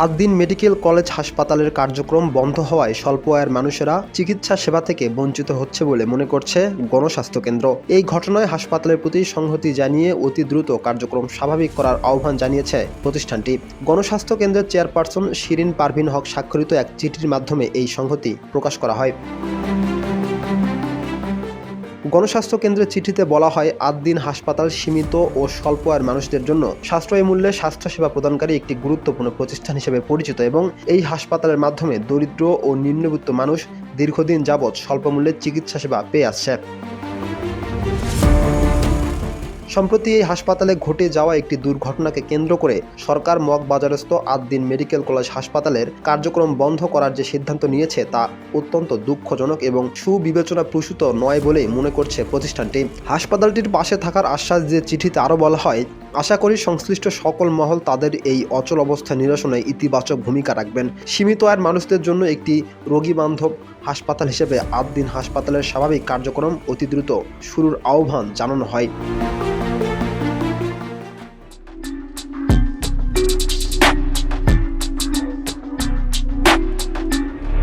Ad-din medical college হাসপাতালের কার্যক্রম বন্ধ হওয়ায় স্বল্প আয়ের মানুষেরা চিকিৎসা সেবা থেকে বঞ্চিত হচ্ছে বলে মনে করছে গণস্বাস্থ্য কেন্দ্র। এই ঘটনায় হাসপাতালের প্রতি সংহতি জানিয়ে অতি দ্রুত কার্যক্রম স্বাভাবিক করার আহ্বান জানিয়েছে প্রতিষ্ঠানটি। গণস্বাস্থ্য কেন্দ্রের চেয়ারপারসন শিরিন পারভিন হক স্বাক্ষরিত এক চিঠির মাধ্যমে এই সংহতি প্রকাশ করা হয়। গণস্বাস্থ্য কেন্দ্রের চিঠিতে বলা হয়, আদ্দিন হাসপাতাল সীমিত ও স্বল্প আয়ের মানুষদের জন্য সাশ্রয়ী মূল্যে স্বাস্থ্যসেবা প্রদানকারী একটি গুরুত্বপূর্ণ প্রতিষ্ঠান হিসেবে পরিচিত এবং এই হাসপাতালের মাধ্যমে দরিদ্র ও নিম্নবিত্ত মানুষ দীর্ঘদিন যাবৎ স্বল্প মূল্যে চিকিৎসা সেবা পেয়ে আসছে। সম্প্রতি এই হাসপাতালে ঘটে যাওয়া একটি দুর্ঘটনাকে কেন্দ্র করে সরকার মগবাজারস্থ আদ্দিন মেডিকেল কলেজ হাসপাতালের কার্যক্রম বন্ধ করার যে সিদ্ধান্ত নিয়েছে তা অত্যন্ত দুঃখজনক এবং সুবিবেচনা প্রসূত নয় বলেই মনে করছে প্রতিষ্ঠানটি। হাসপাতালটির পাশে থাকার আশ্বাস দিয়ে চিঠিতে আরও বলা হয়, আশা করি সংশ্লিষ্ট সকল মহল তাদের এই অচল অবস্থা নিরসনে ইতিবাচক ভূমিকা রাখবেন। সীমিত আয়ের মানুষদের জন্য একটি রোগীবান্ধব হাসপাতাল হিসেবে আদ্দিন হাসপাতালের স্বাভাবিক কার্যক্রম অতি দ্রুত শুরুর আহ্বান জানানো হয়।